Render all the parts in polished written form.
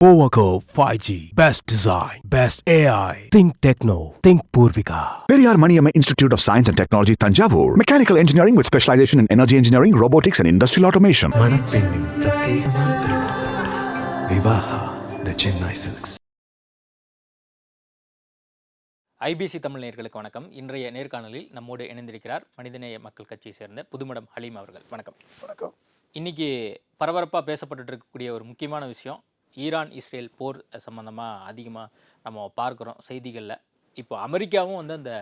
Powaco 5G. Best design. Best AI. Think Techno. Think Purvika. Periyar Maniamma Institute of Science and Technology, Tanjavur. Mechanical engineering with specialization in energy engineering, robotics and industrial automation. மணப்பெண்ணின் பிரத்யேகமான திருமணம். விவாஹா தி Chennai silks. IBC Tamil நேயர்களுக்கு வணக்கம். இன்றைய நேர்காணலில் நம்மோடு இணைந்திருக்கிறார் மனிதநேய மக்கள் கட்சியை சேர்ந்த புதுமடம் ஹலீம் அவர்கள். வணக்கம். வணக்கம். இன்னைக்கு பரபரப்பாக பேசப்பட்டு இருக்கக்கூடிய ஒரு முக்கியமான விஷயம் ஈரான் இஸ்ரேல் போர் சம்பந்தமாக அதிகமாக நம்ம பார்க்குறோம் செய்திகளில். இப்போ அமெரிக்காவும் வந்து அந்த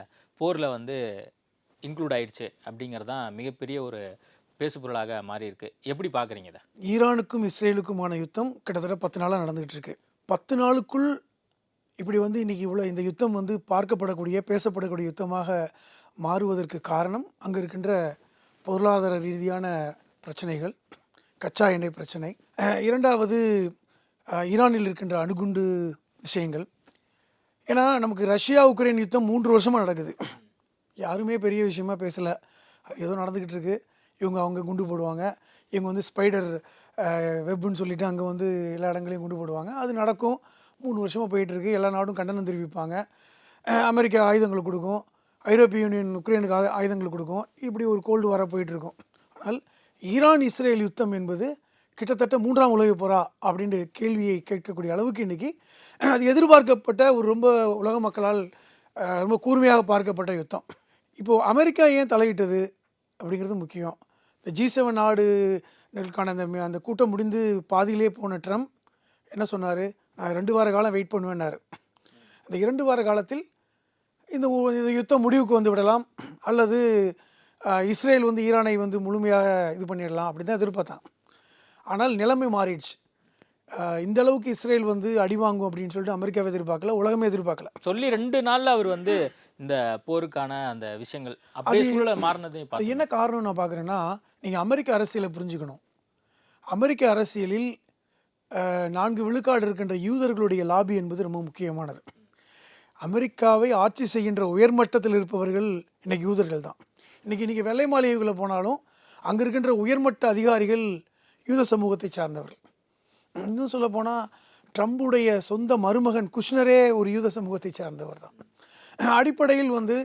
போரில் வந்து இன்க்ளூட் ஆயிடுச்சு அப்படிங்கிறது தான் மிகப்பெரிய ஒரு பேசுபொருளாக மாறி இருக்கு. எப்படி பார்க்குறீங்க இதை? ஈரானுக்கும் இஸ்ரேலுக்குமான யுத்தம் கிட்டத்தட்ட 10 நாளாக நடந்துகிட்டு இருக்கு. 10 நாளுக்குள் இப்படி வந்து இன்னைக்கு இவ்வளோ இந்த யுத்தம் வந்து பார்க்கப்படக்கூடிய பேசப்படக்கூடிய யுத்தமாக மாறுவதற்கு காரணம் அங்கே இருக்கின்ற பொருளாதார ரீதியான பிரச்சனைகள், கச்சா எண்ணெய் பிரச்சனை, இரண்டாவது ஈரானில் இருக்கின்ற அணுகுண்டு விஷயங்கள். ஏன்னா நமக்கு ரஷ்யா உக்ரைன் யுத்தம் 3 வருஷமாக நடக்குது. யாருமே பெரிய விஷயமா பேசலை. ஏதோ நடந்துக்கிட்டு இருக்குது. இவங்க அவங்க குண்டு போடுவாங்க, இவங்க வந்து ஸ்பைடர் வெப்புன்னு சொல்லிவிட்டு அங்கே வந்து எல்லா இடங்களையும் குண்டு போடுவாங்க. அது நடக்கும். 3 வருஷமாக போயிட்டுருக்கு. எல்லா நாடும் கண்டனம் தெரிவிப்பாங்க. அமெரிக்கா ஆயுதங்கள் கொடுக்கும், ஐரோப்பிய யூனியன் உக்ரைனுக்கு ஆயுதங்கள் கொடுக்கும். இப்படி ஒரு கோல்டு வர போயிட்டுருக்கும். ஆனால் ஈரான் இஸ்ரேல் யுத்தம் என்பது கிட்டத்தட்ட 3ஆம் உலகப் போரா அப்படின்ற கேள்வியை கேட்கக்கூடிய அளவுக்கு இன்றைக்கி அது எதிர்பார்க்கப்பட்ட ஒரு ரொம்ப உலக மக்களால் ரொம்ப கூர்மையாக பார்க்கப்பட்ட யுத்தம். இப்போது அமெரிக்கா ஏன் தலையிட்டது அப்படிங்கிறது முக்கியம். இந்த G7 நாடுகளுக்கான அந்த கூட்டம் முடிந்து பாதியிலே போன ட்ரம்ப் என்ன சொன்னார்? நான் 2 வார காலம் வெயிட் பண்ணுவேன்னாரு. அந்த 2 வார காலத்தில் இந்த யுத்தம் முடிவுக்கு வந்து விடலாம், அல்லது இஸ்ரேல் வந்து ஈரானை வந்து முழுமையாக இது பண்ணிடலாம் அப்படின்னு தான் எதிர்பார்த்தான். ஆனால் நிலைமை மாறிடுச்சு. இந்த அளவுக்கு இஸ்ரேல் வந்து அடி வாங்கும் அப்படின்னு சொல்லிட்டு அமெரிக்காவை எதிர்பார்க்கல, உலகமே எதிர்பார்க்கல. சொல்லி 2 நாளில் அவர் வந்து இந்த போருக்கான அந்த விஷயங்கள் அப்படியே சூழலை மாறினது அது என்ன காரணம் நான் பார்க்குறேன்னா, நீங்கள் அமெரிக்க அரசியலை புரிஞ்சுக்கணும். அமெரிக்க அரசியலில் 4 விழுக்காடு இருக்கின்ற யூதர்களுடைய லாபி என்பது ரொம்ப முக்கியமானது. அமெரிக்காவை ஆட்சி செய்கின்ற உயர்மட்டத்தில் இருப்பவர்கள் இன்றைக்கி யூதர்கள் தான். இன்றைக்கி வெள்ளை மாளிகைக்குள்ளே போனாலும் அங்கே இருக்கின்ற உயர்மட்ட அதிகாரிகள் யூத சமூகத்தை சார்ந்தவர்கள். இன்னும் சொல்லப்போனால் ட்ரம்புடைய சொந்த மருமகன் குஷ்னரே ஒரு யூத சமூகத்தை சார்ந்தவர் தான். அடிப்படையில் வந்து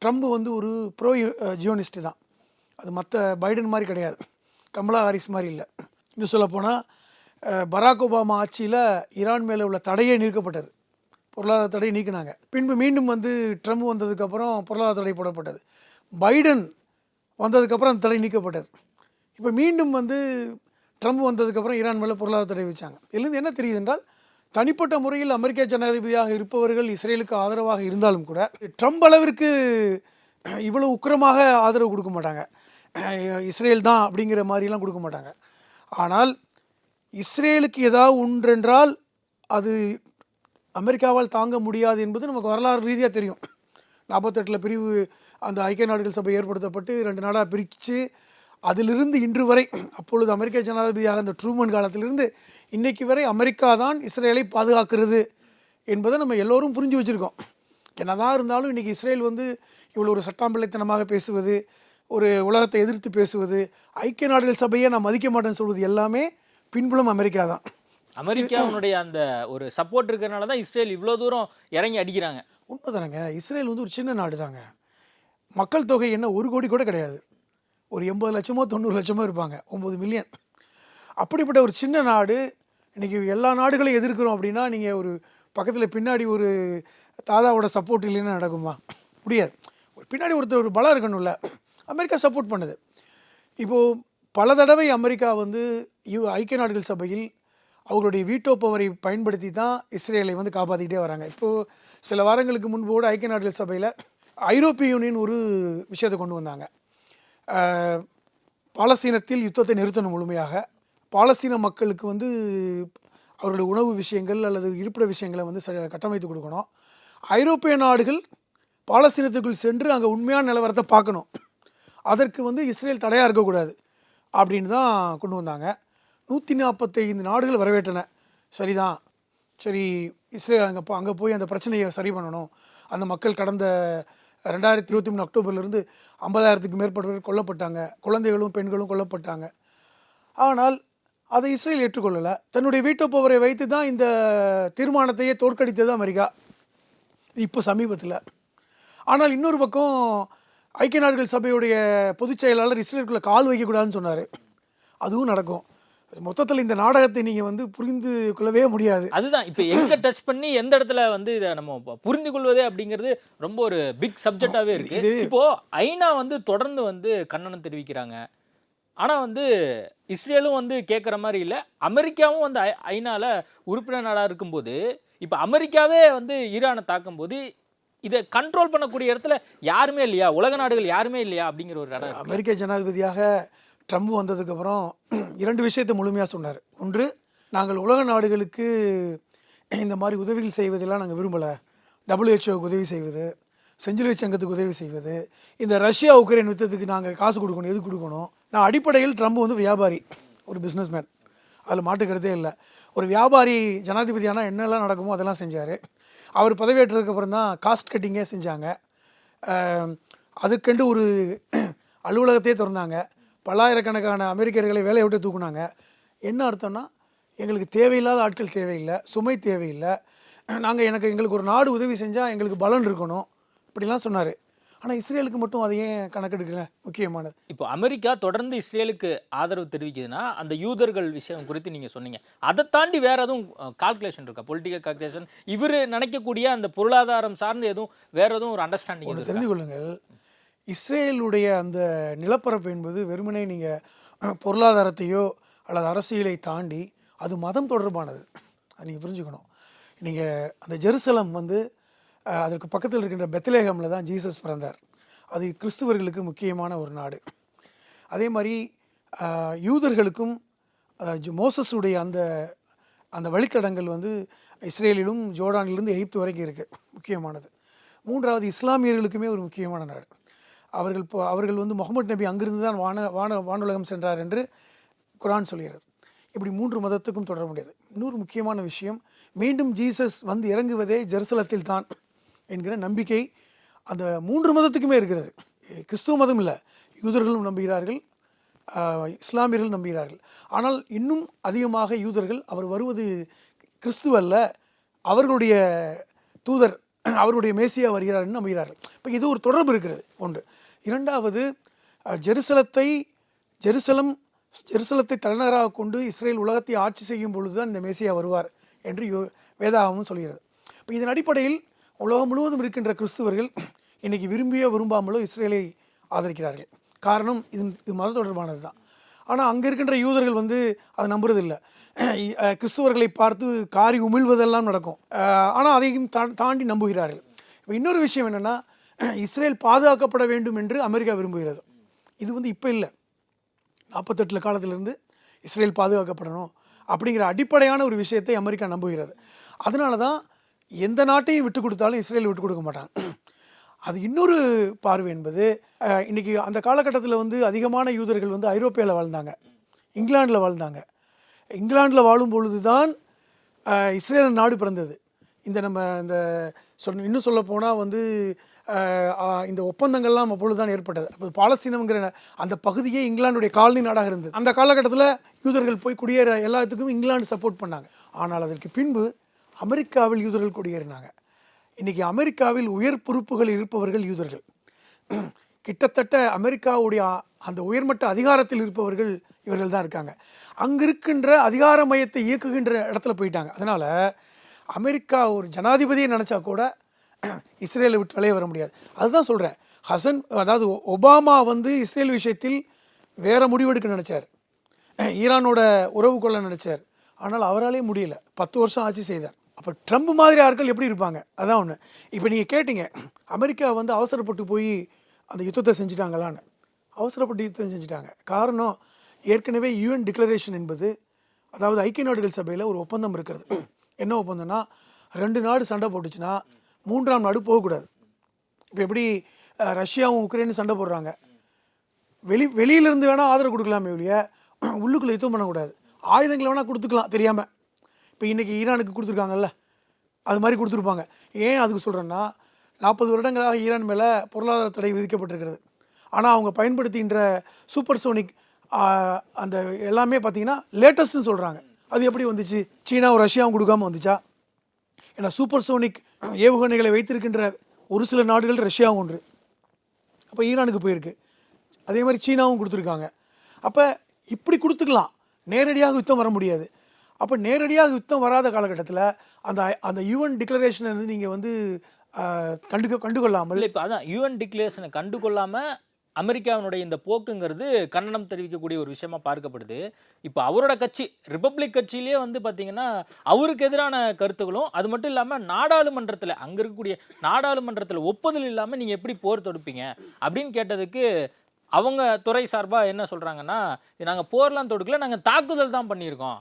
ட்ரம்ப் வந்து ஒரு ப்ரோ ஜியோனிஸ்ட்டு தான். அது மற்ற பைடன் மாதிரி கிடையாது, கமலா ஹாரிஸ் மாதிரி இல்லை. இன்னும் சொல்லப்போனால் பராக் ஒபாமா ஆட்சியில் ஈரான் மேலே உள்ள தடையே நீக்கப்பட்டது, பொருளாதார தடையை நீக்கினாங்க. பின்பு மீண்டும் வந்து ட்ரம்ப் வந்ததுக்கப்புறம் பொருளாதார தடை போடப்பட்டது. பைடன் வந்ததுக்கப்புறம் அந்த தடை நீக்கப்பட்டது. இப்போ மீண்டும் வந்து ட்ரம்ப் வந்ததுக்கப்புறம் ஈரான் மேலே பொருளாதார தடை வச்சாங்க. இதுலேருந்து என்ன தெரியுது என்றால், தனிப்பட்ட முறையில் அமெரிக்க ஜனாதிபதியாக இருப்பவர்கள் இஸ்ரேலுக்கு ஆதரவாக இருந்தாலும் கூட ட்ரம்ப் அளவிற்கு இவ்வளோ உக்கிரமாக ஆதரவு கொடுக்க மாட்டாங்க. இஸ்ரேல் தான் அப்படிங்கிற மாதிரிலாம் கொடுக்க மாட்டாங்க. ஆனால் இஸ்ரேலுக்கு ஏதாவது ஒன்றென்றால் அது அமெரிக்காவால் தாங்க முடியாது என்பது நமக்கு வரலாறு ரீதியாக தெரியும். 48 பிரிவு அந்த ஐக்கிய நாடுகள் சபை ஏற்படுத்தப்பட்டு 2 நாடாக பிரித்து அதிலிருந்து இன்று வரை, அப்பொழுது அமெரிக்க ஜனாதிபதியாக அந்த ட்ரூமன் காலத்திலிருந்து இன்றைக்கு வரை அமெரிக்கா தான் இஸ்ரேலை பாதுகாக்கிறது என்பதை நம்ம எல்லோரும் புரிஞ்சு வச்சுருக்கோம். என்னதான் இருந்தாலும் இன்றைக்கி இஸ்ரேல் வந்து இவ்வளோ ஒரு சட்டாம்பிள்ளைத்தனமாக பேசுவது, ஒரு உலகத்தை எதிர்த்து பேசுவது, ஐக்கிய நாடுகள் சபையை நான் மதிக்க மாட்டேன்னு சொல்வது எல்லாமே பின்புலம் அமெரிக்கா தான். அமெரிக்காவுடைய அந்த ஒரு சப்போர்ட் இருக்கிறனால தான் இஸ்ரேல் இவ்வளோ தூரம் இறங்கி அடிக்கிறாங்க. உண்மைதானங்க. இஸ்ரேல் வந்து ஒரு சின்ன நாடு தாங்க. மக்கள் தொகை என்ன 1 கோடி கூட கிடையாது. ஒரு 80 லட்சமோ 90 லட்சமோ இருப்பாங்க, 9 மில்லியன். அப்படிப்பட்ட ஒரு சின்ன நாடு இன்றைக்கி எல்லா நாடுகளையும் எதிர்க்கிறோம் அப்படின்னா, நீங்கள் ஒரு பக்கத்தில் பின்னாடி ஒரு தாதாவோட சப்போர்ட் இல்லைன்னா நடக்குமா? முடியாது. பின்னாடி ஒருத்தர் ஒரு பலம் இருக்கணும்ல. அமெரிக்கா சப்போர்ட் பண்ணுது. இப்போது பல தடவை அமெரிக்கா வந்து ஐக்கிய நாடுகள் சபையில் அவர்களுடைய வீட்டோ பவரை பயன்படுத்தி தான் இஸ்ரேலை வந்து காப்பாற்றிக்கிட்டே வராங்க. இப்போது சில வாரங்களுக்கு முன்பு கூட ஐக்கிய நாடுகள் சபையில் ஐரோப்பிய யூனியன் ஒரு விஷயத்தை கொண்டு வந்தாங்க. பாலஸ்தீனத்தில் யுத்தத்தை நிறுத்தணும் முழுமையாக. பாலஸ்தீன மக்களுக்கு வந்து அவருடைய உணவு விஷயங்கள் அல்லது இருப்பிட விஷயங்களை வந்து கட்டமைத்து கொடுக்கணும். ஐரோப்பிய நாடுகள் பாலஸ்தீனத்துக்குள் சென்று அங்கே உண்மையான நிலவரத்தை பார்க்கணும். அதற்கு வந்து இஸ்ரேல் தடையாக இருக்கக்கூடாது அப்படின்னு தான் கொண்டு வந்தாங்க. 145 நாடுகள் வரவேற்றன. சரிதான், சரி இஸ்ரேல் அங்கே போய் அந்த பிரச்சனையை சரி பண்ணணும். அந்த மக்கள் கடந்த 2023 அக்டோபர்லேருந்து 50,000க்கு மேற்பட்டவர்கள் கொல்லப்பட்டாங்க, குழந்தைகளும் பெண்களும் கொல்லப்பட்டாங்க. ஆனால் அதை இஸ்ரேல் ஏற்றுக்கொள்ளலை. தன்னுடைய வீட்டோ பவரை வைத்து தான் இந்த தீர்மானத்தையே தோற்கடித்தது அமெரிக்கா இப்போ சமீபத்தில். ஆனால் இன்னொரு பக்கம் ஐக்கிய நாடுகள் சபையுடைய பொதுச் செயலாளர் இஸ்ரேலுக்குள்ளே கால் வைக்கக்கூடாதுன்னு சொன்னார். அதுவும் நடக்கும். மொத்தத்தில் இந்த நாடகத்தை நீங்கள் வந்து புரிந்து கொள்ளவே முடியாது. அதுதான் இப்போ எங்கே டச் பண்ணி எந்த இடத்துல வந்து இதை நம்ம புரிந்து கொள்வதே அப்படிங்கிறது ரொம்ப ஒரு பிக் சப்ஜெக்டாகவே இருக்குது. இப்போது ஐநா வந்து தொடர்ந்து வந்து கண்டனம் தெரிவிக்கிறாங்க. ஆனால் வந்து இஸ்ரேலும் வந்து கேட்குற மாதிரி இல்லை, அமெரிக்காவும் வந்து ஐநாவில் உறுப்பினர் நாடாக இருக்கும்போது இப்போ அமெரிக்காவே வந்து ஈரானை தாக்கும்போது இதை கண்ட்ரோல் பண்ணக்கூடிய இடத்துல யாருமே இல்லையா, உலக நாடுகள் யாருமே இல்லையா அப்படிங்கிற ஒரு இடம். அமெரிக்க ஜனாதிபதியாக ட்ரம்ப் வந்ததுக்கப்புறம் 2 விஷயத்தை முழுமையாக சொன்னார். ஒன்று, நாங்கள் உலக நாடுகளுக்கு இந்த மாதிரி உதவிகள் செய்வதெல்லாம் நாங்கள் விரும்பலை. WHO உதவி செய்வது, செஞ்சிலுவை சங்கத்துக்கு உதவி செய்வது, இந்த ரஷ்யா உக்ரைன் யுத்தத்துக்கு நாங்கள் காசு கொடுக்கணும், எது கொடுக்கணும். நான் அடிப்படையில் ட்ரம்ப் வந்து வியாபாரி, ஒரு பிஸ்னஸ்மேன், அதில் மாட்டுக்கிறதே இல்லை. ஒரு வியாபாரி ஜனாதிபதியானால் என்னெல்லாம் நடக்குமோ அதெல்லாம் செஞ்சார். அவர் பதவியேற்றதுக்கப்புறம் தான் காஸ்ட் கட்டிங்கே செஞ்சாங்க. அதுக்கென்று ஒரு அலுவலகத்தையே திறந்தாங்க. பல்லாயிரக்கணக்கான அமெரிக்கர்களை வேலையை விட்டு தூக்குனாங்க. என்ன அர்த்தம்னா, எங்களுக்கு தேவையில்லாத ஆட்கள் தேவையில்லை, சுமை தேவையில்லை, எங்களுக்கு ஒரு நாடு உதவி செஞ்சால் எங்களுக்கு பலன் இருக்கணும், இப்படிலாம் சொன்னார். ஆனால் இஸ்ரேலுக்கு மட்டும் அதை ஏன் கணக்கெடுக்கல? முக்கியமானது இப்போ அமெரிக்கா தொடர்ந்து இஸ்ரேலுக்கு ஆதரவு தெரிவிக்குதுன்னா அந்த யூதர்கள் விஷயம் குறித்து நீங்கள் சொன்னீங்க. அதை தாண்டி வேற எதுவும் கால்குலேஷன் இருக்கா, பொலிட்டிக்கல் கால்குலேஷன், இவர் நினைக்கக்கூடிய அந்த பொருளாதாரம் சார்ந்து எதுவும் வேற எதுவும் ஒரு அண்டர்ஸ்டாண்டிங் தெரிந்து கொள்ளுங்கள். இஸ்ரேலுடைய அந்த நிலப்பரப்பு என்பது வெறுமனே நீங்கள் பொருளாதாரத்தையோ அல்லது அரசியலை தாண்டி அது மதம் தொடர்பானது. அது நீங்கள் புரிஞ்சுக்கணும். நீங்கள் அந்த ஜெருசலம் வந்து அதற்கு பக்கத்தில் இருக்கின்ற பெத்லேஹமில் தான் ஜீசஸ் பிறந்தார். அது கிறிஸ்துவர்களுக்கு முக்கியமான ஒரு நாடு. அதே மாதிரி யூதர்களுக்கும் மோசஸுடைய அந்த அந்த வழித்தடங்கள் வந்து இஸ்ரேலிலும் ஜோர்டானிலிருந்து எகிப்து வரைக்கும் இருக்குது, முக்கியமானது. 3வது, இஸ்லாமியர்களுக்குமே ஒரு முக்கியமான நாடு. அவர்கள் வந்து முகமது நபி அங்கிருந்து தான் வானுலகம் சென்றார் என்று குரான் சொல்கிறது. இப்படி 3 மதத்துக்கும் தொடர முடியாது. இன்னொரு முக்கியமான விஷயம், மீண்டும் ஜீசஸ் வந்து இறங்குவதே ஜெருசலத்தில் தான் என்கிற நம்பிக்கை அந்த 3 மதத்துக்குமே இருக்கிறது. கிறிஸ்துவ மதம் இல்லை, யூதர்களும் நம்புகிறார்கள், இஸ்லாமியர்கள் நம்புகிறார்கள். ஆனால் இன்னும் அதிகமாக யூதர்கள் அவர் வருவது கிறிஸ்துவல்ல, அவர்களுடைய தூதர், அவருடைய மேசியா வருகிறார்னு நம்புகிறார்கள். இப்போ இது ஒரு தொடர்பு இருக்கிறது, ஒன்று. 2வது, ஜெருசலத்தை தலைநகராக கொண்டு இஸ்ரேல் உலகத்தை ஆட்சி செய்யும் பொழுது தான் இந்த மேசியா வருவார் என்று வேதாகமும் சொல்கிறது. இப்போ இதன் அடிப்படையில் உலகம் முழுவதும் இருக்கின்ற கிறிஸ்துவர்கள் இன்றைக்கி விரும்பியோ விரும்பாமலோ இஸ்ரேலை ஆதரிக்கிறார்கள். காரணம் இது மத தொடர்பானது தான். ஆனால் அங்கே இருக்கின்ற யூதர்கள் வந்து அதை நம்புறதில்லை. கிறிஸ்துவர்களை பார்த்து காரி உமிழ்வதெல்லாம் நடக்கும். ஆனால் அதையும் தாண்டி நம்புகிறார்கள். இப்போ இன்னொரு விஷயம் என்னென்னா, இஸ்ரேல் பாதுகாக்கப்பட வேண்டும் என்று அமெரிக்கா விரும்புகிறது. இது வந்து இப்போ இல்லை, 48 காலத்திலிருந்து இஸ்ரேல் பாதுகாக்கப்படணும் அப்படிங்கிற அடிப்படையான ஒரு விஷயத்தை அமெரிக்கா நம்புகிறது. அதனால தான் எந்த நாட்டையும் விட்டு கொடுத்தாலும் இஸ்ரேல் விட்டு கொடுக்க மாட்டாங்க. அது இன்னொரு பார்வை என்பது, இன்றைக்கி அந்த காலகட்டத்தில் வந்து அதிகமான யூதர்கள் வந்து ஐரோப்பியாவில் வாழ்ந்தாங்க, இங்கிலாண்டில் வாழ்ந்தாங்க. இங்கிலாண்டில் வாழும் பொழுது தான் இஸ்ரேல் நாடு பிறந்தது. இன்னும் சொல்ல போனால் வந்து இந்த ஒப்பந்தங்கள்லாம் அப்பொழுது தான் ஏற்பட்டது. அப்போ பாலஸ்தீனம்ங்கிற அந்த பகுதியே இங்கிலாந்துடைய காலனி நாடாக இருந்தது. அந்த காலகட்டத்தில் யூதர்கள் போய் குடியேற எல்லாத்துக்கும் இங்கிலாந்து சப்போர்ட் பண்ணாங்க. ஆனால் அதற்கு பின்பு அமெரிக்காவில் யூதர்கள் குடியேறினாங்க. இன்றைக்கி அமெரிக்காவில் உயர் பொறுப்புகள் இருப்பவர்கள் யூதர்கள். கிட்டத்தட்ட அமெரிக்காவுடைய அந்த உயர்மட்ட அதிகாரத்தில் இருப்பவர்கள் இவர்கள் தான் இருக்காங்க. அங்கே இருக்கின்ற அதிகார மையத்தை இயக்குகின்ற இடத்துல போயிட்டாங்க. அதனால் அமெரிக்கா ஒரு ஜனாதிபதியை நினச்சா கூட இஸ்ரேலை விட்டு வெளியே வர முடியாது. அதுதான் சொல்கிறேன். அதாவது ஒபாமா வந்து இஸ்ரேல் விஷயத்தில் வேறு முடிவெடுக்க நினச்சார், ஈரானோட உறவு கொள்ள நினச்சார். ஆனால் அவராலே முடியல. 10 வருஷம் ஆட்சி செய்தார். அப்போ ட்ரம்ப் மாதிரி ஆட்கள் எப்படி இருப்பாங்க? அதான் ஒன்று. இப்போ நீங்கள் கேட்டீங்க, அமெரிக்கா வந்து அவசரப்பட்டு போய் அந்த யுத்தத்தை செஞ்சுட்டாங்களான்னு. அவசரப்பட்டு யுத்தம் செஞ்சுட்டாங்க. காரணம், ஏற்கனவே UN டிக்ளரேஷன் என்பது, அதாவது ஐக்கிய நாடுகள் சபையில் ஒரு ஒப்பந்தம் இருக்கிறது. என்ன ஒப்பந்தம்னா, 2 நாடு சண்டை போட்டுச்சுன்னா 3ஆம் நாடு போகக்கூடாது. இப்போ எப்படி ரஷ்யாவும் உக்ரைனும் சண்டை போடுறாங்க, வெளியிலேருந்து வேணால் ஆதரவு கொடுக்கலாமே ஒழிய உள்ளுக்குள்ளே யுத்தம் பண்ணக்கூடாது. ஆயுதங்களை வேணால் கொடுத்துக்கலாம் தெரியாமல். இப்போ இன்றைக்கி ஈரானுக்கு கொடுத்துருக்காங்கல்ல, அது மாதிரி கொடுத்துருப்பாங்க. ஏன் அதுக்கு சொல்கிறேன்னா, 40 வருடங்களாக ஈரான் மேலே பொருளாதார தடை விதிக்கப்பட்டிருக்கிறது. ஆனால் அவங்க பயன்படுத்துகின்ற சூப்பர்சோனிக் அந்த எல்லாமே பார்த்தீங்கன்னா லேட்டஸ்ட்னு சொல்கிறாங்க. அது எப்படி வந்துச்சு? சீனாவும் ரஷ்யாவும் கொடுக்காமல் வந்துச்சா? ஏன்னா சூப்பர்சோனிக் ஏவுகணைகளை வைத்திருக்கின்ற ஒரு சில நாடுகள் ரஷ்யாவும் ஒன்று. அப்போ ஈரானுக்கு போயிருக்கு. அதே மாதிரி சீனாவும் கொடுத்துருக்காங்க. அப்போ இப்படி கொடுத்துக்கலாம், நேரடியாக யுத்தம் வர முடியாது. அப்போ நேரடியாக யுத்தம் வராத காலகட்டத்தில் அந்த அந்த யுஎன் டிக்ளரேஷனை வந்து நீங்கள் வந்து கண்டுகொள்ளாமல் இல்லை, இப்போ அதான் யூஎன் டிக்ளரேஷனை கண்டுகொள்ளாமல் அமெரிக்காவினுடைய இந்த போக்குங்கிறது கண்டனம் தெரிவிக்கக்கூடிய ஒரு விஷயமா பார்க்கப்படுது. இப்போ அவரோட கட்சி ரிப்பப்ளிக் கட்சியிலே வந்து பார்த்தீங்கன்னா அவருக்கு எதிரான கருத்துக்களும், அது மட்டும் இல்லாமல் நாடாளுமன்றத்தில் அங்கே இருக்கக்கூடிய நாடாளுமன்றத்தில் ஒப்புதல் இல்லாமல் நீங்கள் எப்படி போர் தொடுப்பீங்க அப்படின்னு கேட்டதுக்கு அவங்க துறை சார்பாக என்ன சொல்கிறாங்கன்னா, நாங்கள் போர்லாம் தொடுக்கல, நாங்கள் தாக்குதல் தான் பண்ணியிருக்கோம்.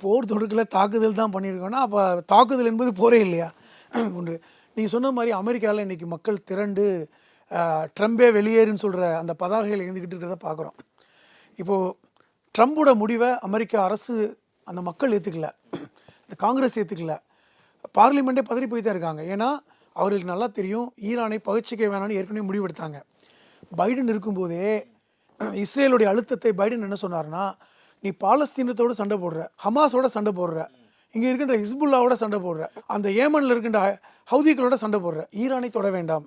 போர் தொடுக்கல, தாக்குதல் தான் பண்ணியிருக்கோன்னா அப்போ தாக்குதல் என்பது போரே இல்லையா? ஒன்று நீங்கள் சொன்ன மாதிரி அமெரிக்காவில் இன்றைக்கி மக்கள் திரண்டு ட்ரம்பே வெளியேறுன்னு சொல்கிற அந்த பதாகைகள் எழுந்துக்கிட்டு இருக்கிறத பார்க்குறோம். இப்போது ட்ரம்போட முடிவை அமெரிக்கா அரசு அந்த மக்கள் ஏற்றுக்கல, இந்த காங்கிரஸ் ஏற்றுக்கல, பார்லிமெண்ட்டே பதறி போய் தான் இருக்காங்க. ஏன்னா அவர்களுக்கு நல்லா தெரியும் ஈரானை பகிர்ச்சிக்க வேணாம்னு ஏற்கனவே முடிவெடுத்தாங்க. பைடன் இருக்கும்போதே இஸ்ரேலுடைய அழுத்தத்தை பைடன் என்ன சொன்னார்னா, நீ பாலஸ்தீனத்தோடு சண்டை போடுற, ஹமாஸோட சண்டை போடுற, இங்கே இருக்கின்ற ஹிஸ்புல்லாவோட சண்டை போடுற, அந்த ஏமனில் இருக்கின்ற ஹவுதிகளோட சண்டை போடுற, ஈரானை தொட வேண்டாம்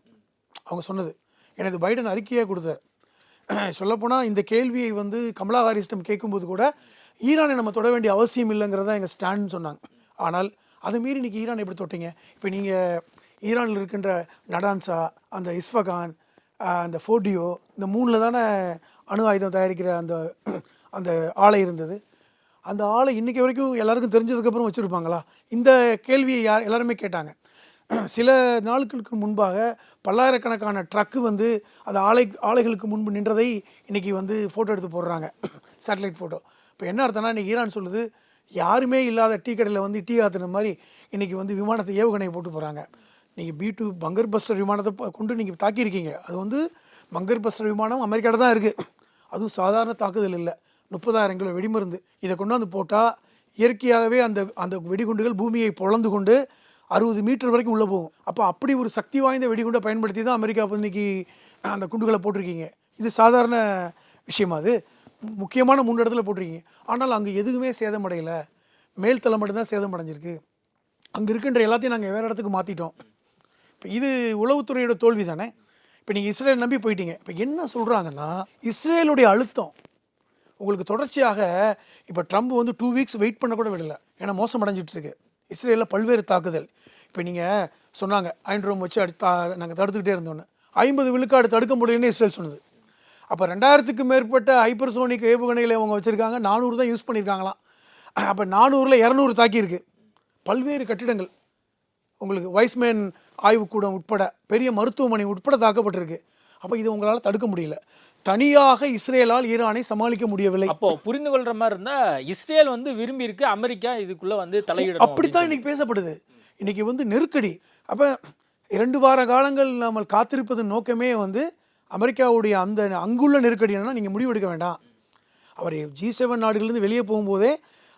அவங்க சொன்னது. எனது பைடன் அறிக்கையாக கொடுத்தார். சொல்லப்போனால் இந்த கேள்வியை வந்து கமலா ஹாரிஸ்டம் கேட்கும்போது கூட ஈரானை நம்ம தொட வேண்டிய அவசியம் இல்லைங்கிறதா எங்கள் ஸ்டாண்ட்னு சொன்னாங்க. ஆனால் அதை மீறி இன்றைக்கி ஈரான் எப்படி தொட்டீங்க? இப்போ நீங்கள் ஈரானில் இருக்கின்ற நடான்சா, அந்த இஸ்ஃபகான், அந்த ஃபோர்டியோ, இந்த 3 தானே அணு ஆயுதம் தயாரிக்கிற அந்த அந்த ஆலை இருந்தது. அந்த ஆலை இன்றைக்கி வரைக்கும் எல்லாருக்கும் தெரிஞ்சதுக்கப்புறம் வச்சுருப்பாங்களா? இந்த கேள்வியை எல்லாருமே கேட்டாங்க. சில நாட்களுக்கு முன்பாக பல்லாயிரக்கணக்கான ட்ரக்கு வந்து அந்த ஆலைகளுக்கு முன்பு நின்றதை இன்றைக்கி வந்து ஃபோட்டோ எடுத்து போடுறாங்க, சேட்டலைட் ஃபோட்டோ. இப்போ என்ன அர்த்தம்னா, இன்றைக்கி ஈரான் சொல்லுது யாருமே இல்லாத டீ கடையில் வந்து டீ ஆற்றுன மாதிரி இன்றைக்கி வந்து விமானத்தை ஏவுகணையை போட்டு போகிறாங்க. நீங்கள் B-2 பங்கர் பஸ்டர் விமானத்தை கொண்டு நீங்கள் தாக்கியிருக்கீங்க. அது வந்து பங்கர் பஸ்டர் விமானம் அமெரிக்காவில் தான் இருக்குது. அதுவும் சாதாரண தாக்குதல் இல்லை, 30,000 கிலோ வெடிமருந்து. இதை கொண்டாந்து போட்டால் இயற்கையாகவே அந்த அந்த வெடிகுண்டுகள் பூமியை பொளந்து கொண்டு 60 மீட்டர் வரைக்கும் உள்ளே போகும். அப்போ அப்படி ஒரு சக்தி வாய்ந்த வெடிகுண்டை பயன்படுத்தி தான் அமெரிக்கா இன்னைக்கு அந்த குண்டுகளை போட்டிருக்கீங்க. இது சாதாரண விஷயமா? அது முக்கியமான 3 இடத்துல போட்டிருக்கீங்க. ஆனால் அங்கே எதுவுமே சேதமடையலை, மேல்தளம் மட்டும்தான் சேதமடைஞ்சிருக்கு. அங்கே இருக்கின்ற எல்லாத்தையும் நாங்கள் வேறு இடத்துக்கு மாற்றிட்டோம். இப்போ இது உளவுத்துறையோட தோல்வி தானே? இப்போ நீங்கள் இஸ்ரேல் நம்பி போயிட்டீங்க. இப்போ என்ன சொல்கிறாங்கன்னா, இஸ்ரேலுடைய அழுத்தம் உங்களுக்கு தொடர்ச்சியாக இப்போ ட்ரம்ப் வந்து 2 வீக்ஸ் வெயிட் பண்ண கூட விடலை. ஏன்னா மோசம் அடைஞ்சிட்ருக்கு இஸ்ரேலில் பல்வேறு தாக்குதல். இப்போ நீங்கள் சொன்னாங்க ஐன்ட்ரோம் வச்சு நாங்கள் தடுத்துக்கிட்டே இருந்தோன்னு, 50 விழுக்காடு தடுக்க முடியும்னு இஸ்ரேல் சொன்னது. அப்போ 2000க்கு மேற்பட்ட ஹைப்பர்சோனிக் ஏவுகணைகளை அவங்க வச்சுருக்காங்க, 400 தான் யூஸ் பண்ணியிருக்காங்களாம். அப்போ 400ல் 200 தாக்கியிருக்கு. பல்வேறு கட்டிடங்கள் உங்களுக்கு வைஸ்மேன் ஆய்வுக்கூடம் உட்பட பெரிய மருத்துவமனை உட்பட தாக்கப்பட்டிருக்கு. அப்போ இது உங்களால் தடுக்க முடியல. தனியாக இஸ்ரேலால் ஈரானை சமாளிக்க முடியவில்லை. அப்போ புரிந்து கொள்ற மாதிரி இருந்தா இஸ்ரேல் வந்து விரும்பி இருக்கு, அமெரிக்கா இதுக்குள்ள வந்து தலையிடணும் அப்படித்தான் இன்னைக்கு பேசப்படுது. இன்னைக்கு வந்து நெருக்கடி. அப்போ 2 வார காலங்கள் நம்ம காத்திருப்பதன் நோக்கமே வந்து அமெரிக்காவுடைய அந்த அங்குள்ள நெருக்கடி என்னன்னா, நீங்கள் முடிவெடுக்க வேண்டாம். அவர் G7 நாடுகள்லேருந்து வெளியே போகும்போதே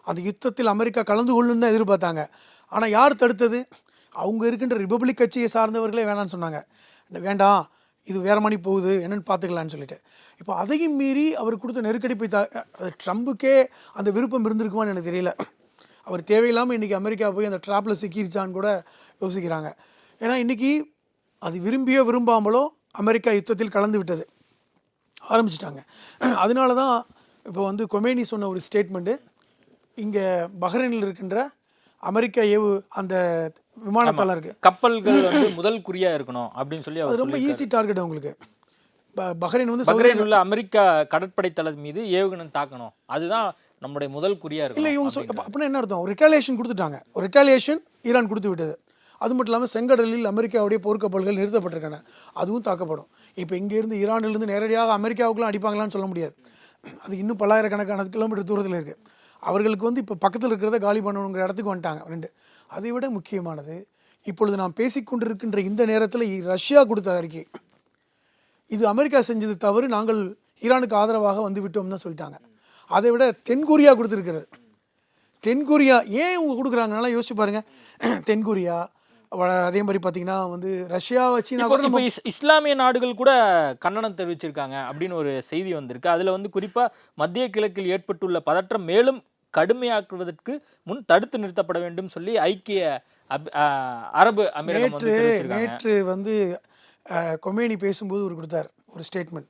அந்த யுத்தத்தில் அமெரிக்கா கலந்து கொள்ளுன்னு தான் எதிர்பார்த்தாங்க. ஆனால் யார் தடுத்தது? அவங்க இருக்கின்ற ரிப்பப்ளிக் கட்சியை சார்ந்தவர்களே வேணான்னு சொன்னாங்க. வேண்டாம், இது வேறு மாதிரி போகுது, என்னென்னு பார்த்துக்கலான்னு சொல்லிட்டு. இப்போ அதையும் மீறி அவர் கொடுத்த நெருக்கடி போய் ட்ரம்புக்கே அந்த விருப்பம் இருந்திருக்குமான்னு எனக்கு தெரியல. அவர் தேவையில்லாமல் இன்றைக்கி அமெரிக்கா போய் அந்த ட்ராப்பில் சிக்கிருச்சான்னு கூட யோசிக்கிறாங்க. ஏன்னா இன்றைக்கி அது விரும்பியோ விரும்பாமலோ அமெரிக்கா யுத்தத்தில் கலந்து விட்டது, ஆரம்பிச்சிட்டாங்க. அதனால தான் இப்போ வந்து கொமேனி சொன்ன ஒரு ஸ்டேட்மெண்ட்டு, இங்கே பஹ்ரைனில் இருக்கின்ற அமெரிக்கா அந்த விமானத்தளம் இருக்குது, கப்பல்கள் வந்து முதல் குறியாக இருக்கணும் அப்படின்னு சொல்லி அது ரொம்ப ஈஸி டார்கெட் அவங்களுக்கு. பஹ்ரைன் வந்து பஹ்ரைன் உள்ள அமெரிக்கா கடற்படை தளம் மீது ஏவுகணை தாக்கணும், அதுதான் நம்முடைய முதல் குறியாக இருக்கும். இல்லை இவங்க அப்படின்னா என்ன அர்த்தம்? ஒரு ரிட்டாலியேஷன் கொடுத்துட்டாங்க. ஒரு ரிட்டாலியேஷன் ஈரான் கொடுத்து விட்டது. அது மட்டும் இல்லாமல் செங்கடலில் அமெரிக்காவுடைய போர்க்கப்பல்கள் நிறுத்தப்பட்டிருக்காங்க, அதுவும் தாக்கப்படும். இப்போ இங்கேருந்து ஈரானிலிருந்து நேரடியாக அமெரிக்காவுக்குலாம் அடிப்பாங்களான்னு சொல்ல முடியாது. அது இன்னும் பல்லாயிரக்கணக்கான கிலோமீட்டர் தூரத்தில் இருக்குது. அவர்களுக்கு வந்து இப்போ பக்கத்தில் இருக்கிறத காலி பண்ணணுங்கிற இடத்துக்கு வந்துட்டாங்க 2. அதை விட முக்கியமானது, இப்பொழுது நாம் பேசிக்கொண்டிருக்கின்ற இந்த நேரத்தில் ரஷ்யா கொடுத்த அறிக்கை, இது அமெரிக்கா செஞ்சது தவறு, நாங்கள் ஈரானுக்கு ஆதரவாக வந்து விட்டோம்னு தான் சொல்லிட்டாங்க. அதை விட தென்கொரியா கொடுத்துருக்கிறது. தென்கொரியா ஏன் இவங்க கொடுக்குறாங்கனால யோசிச்சு பாருங்கள். தென்கொரியா, அதே மாதிரி பார்த்தீங்கன்னா வந்து ரஷ்யா சீனா இப்போ கூட இப்போ நம்ம இஸ்லாமிய நாடுகள் கூட கண்டனம் தெரிவிச்சிருக்காங்க அப்படின்னு ஒரு செய்தி வந்திருக்கு. அதுல வந்து குறிப்பா மத்திய கிழக்கில் ஏற்பட்டுள்ள பதற்றம் மேலும் கடுமையாக்குவதற்கு முன் தடுத்து நிறுத்தப்பட வேண்டும் சொல்லி ஐக்கிய அரபு அமீரகம் வந்து தெரிவிச்சிருக்காங்க. நேற்று வந்து கொமேனி பேசும்போது ஒரு கொடுத்தார் ஒரு ஸ்டேட்மெண்ட்.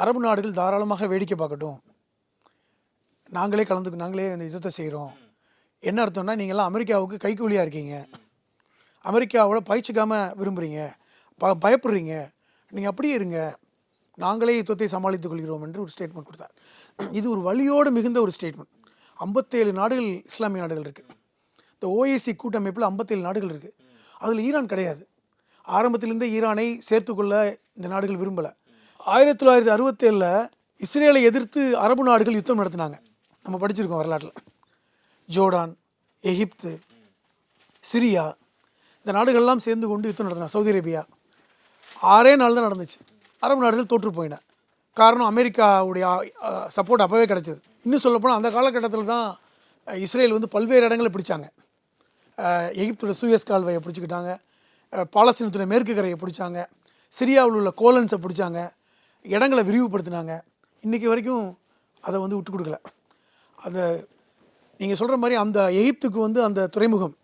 அரபு நாடுகள் தாராளமாக வேடிக்கை பார்க்கட்டும், நாங்களே இந்த யுத்தத்தை செய்கிறோம். என்ன அர்த்தம்னா, நீங்கள்லாம் அமெரிக்காவுக்கு கைக்கூலியாக இருக்கீங்க, அமெரிக்காவோட பயிற்சிக்காம விரும்புகிறீங்க, பயப்படுறீங்க, நீங்கள் அப்படியே இருங்க, நாங்களே யுத்தத்தை சமாளித்துக் கொள்கிறோம் என்று ஒரு ஸ்டேட்மெண்ட் கொடுத்தார். இது ஒரு வலியோடு மிகுந்த ஒரு ஸ்டேட்மெண்ட். 57 நாடுகள் இஸ்லாமிய நாடுகள் இருக்குது. இந்த ஓஐசி கூட்டமைப்பில் 57 நாடுகள் இருக்குது. அதில் ஈரான் கிடையாது. ஆரம்பத்திலிருந்தே ஈரானை சேர்த்துக்கொள்ள இந்த நாடுகள் விரும்பலை. 1967 இஸ்ரேலை எதிர்த்து அரபு நாடுகள் யுத்தம் நடத்தினாங்க. நம்ம படிச்சிருக்கோம் வரலாற்றில். ஜோர்டான், எகிப்து, சிரியா, இந்த நாடுகள்லாம் சேர்ந்து கொண்டு யுத்தம் நடத்தினாங்க. சவுதி அரேபியா 6 நாள் தான் நடந்துச்சு. அரபு நாடுகள் தோற்று போயின. காரணம் அமெரிக்காவுடைய சப்போர்ட் அப்போவே கிடச்சிது. இன்னும் சொல்லப்போனால் அந்த காலகட்டத்தில் தான் இஸ்ரேல் வந்து பல்வேறு இடங்களை பிடிச்சாங்க. எகிப்தோட சூயஸ் கால்வாயை பிடிச்சிக்கிட்டாங்க, பாலஸ்தீனத்துடைய மேற்கு கரையை பிடிச்சாங்க, சிரியாவில் உள்ள கோலன்ஸை பிடிச்சாங்க, இடங்களை விரிவுபடுத்தினாங்க. இன்றைக்கி வரைக்கும் அதை வந்து விட்டு கொடுக்கல. அந்த நீங்கள் சொல்கிற மாதிரி அந்த எகிப்துக்கு வந்து அந்த துறைமுகம்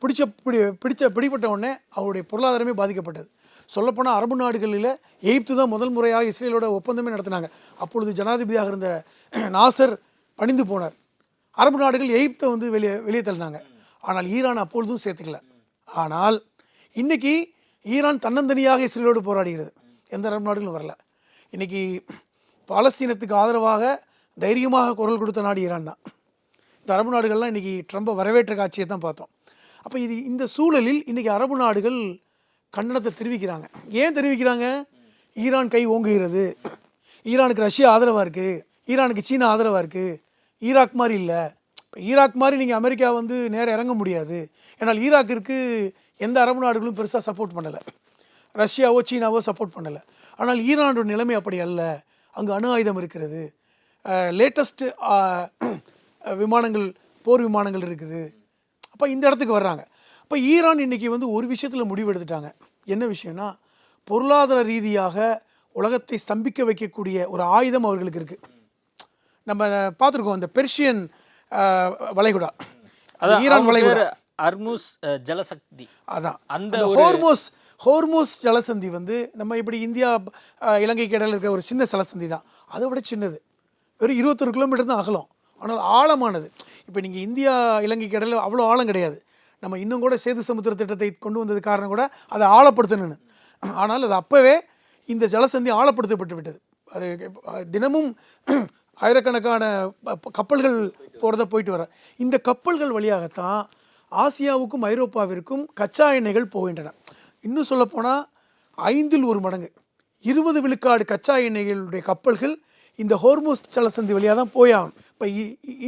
பிடிப்பட்ட உடனே அவருடைய பொருளாதாரமே பாதிக்கப்பட்டது. சொல்லப்போனால் அரபு நாடுகளில் எகிப்து தான் முதல் முறையாக இஸ்ரேலோட ஒப்பந்தமே நடத்தினாங்க. அப்பொழுது ஜனாதிபதியாக இருந்த நாசர் பணிந்து போனார். அரபு நாடுகள் எகிப்தை வந்து வெளியே தள்ளினாங்க. ஆனால் ஈரான் அப்பொழுதும் சேர்த்துக்கல. ஆனால் இன்றைக்கி ஈரான் தன்னந்தனியாக இஸ்ரேலோடு போராடுகிறது. எந்த அரபு நாடுகளும் வரல. இன்றைக்கி பாலஸ்தீனத்துக்கு ஆதரவாக தைரியமாக குரல் கொடுத்த நாடு ஈரான் தான். இந்த அரபு நாடுகள்லாம் இன்றைக்கி ட்ரம்பை வரவேற்ற காட்சியை தான் பார்த்தோம். அப்போ இந்த சூழலில் இன்றைக்கி அரபு நாடுகள் கண்டனத்தை தெரிவிக்கிறாங்க. ஏன் தெரிவிக்கிறாங்க? ஈரான் கை ஓங்குகிறது, ஈரானுக்கு ரஷ்யா ஆதரவாக இருக்குது, ஈரானுக்கு சீனா ஆதரவாக இருக்குது, ஈராக் மாதிரி இல்லை. இப்போ ஈராக் மாதிரி நீங்கள் அமெரிக்கா வந்து நேரம் இறங்க முடியாது. ஏன்னால் ஈராக்கிற்கு எந்த அரபு நாடுகளும் பெருசாக சப்போர்ட் பண்ணலை, ரஷ்யாவோ சீனாவோ சப்போர்ட் பண்ணலை. ஆனால் ஈரானோட நிலைமை அப்படி அல்ல. அங்கே அணு ஆயுதம் இருக்கிறது, லேட்டஸ்ட்டு விமானங்கள், போர் விமானங்கள் இருக்குது. அப்போ இந்த இடத்துக்கு வர்றாங்க. இப்போ ஈரான் இன்றைக்கி வந்து ஒரு விஷயத்தில் முடிவு எடுத்துட்டாங்க. என்ன விஷயம்னா, பொருளாதார ரீதியாக உலகத்தை ஸ்தம்பிக்க வைக்கக்கூடிய ஒரு ஆயுதம் அவர்களுக்கு இருக்குது. நம்ம பார்த்துருக்கோம் இந்த பெர்ஷியன் வளைகுடா, ஈரான் வளைகுடா, ஹர்முஸ் ஜலசக்தி, அதான் அந்த ஹோர்மோஸ் ஜலசந்தி வந்து நம்ம இப்படி இந்தியா இலங்கைக்கு இடையில இருக்கிற ஒரு சின்ன ஜலசந்தி தான். அதை விட சின்னது, வெறும் 21 கிலோமீட்டர் தான் அகலம், ஆனால் ஆழமானது. இப்போ நீங்கள் இந்தியா இலங்கைக்கு இடையில அவ்வளோ ஆழம் கிடையாது. நம்ம இன்னும் கூட சேது சமுத்திர திட்டத்தை கொண்டு வந்தது காரணம் கூட அதை ஆழப்படுத்தணுன்னு. ஆனால் அது அப்போவே இந்த ஜலசந்தி ஆழப்படுத்தப்பட்டு விட்டது. அது தினமும் ஆயிரக்கணக்கான கப்பல்கள் போயிட்டு வர இந்த கப்பல்கள் வழியாகத்தான் ஆசியாவுக்கும் ஐரோப்பாவிற்கும் கச்சா எண்ணெய்கள் போகின்றன. இன்னும் சொல்லப்போனால் 5 மடங்கு 20 விழுக்காடு கச்சா எண்ணெய்களுடைய கப்பல்கள் இந்த ஹோர்மோஸ் ஜலசந்தி வழியாக தான் போயாகணும். இப்போ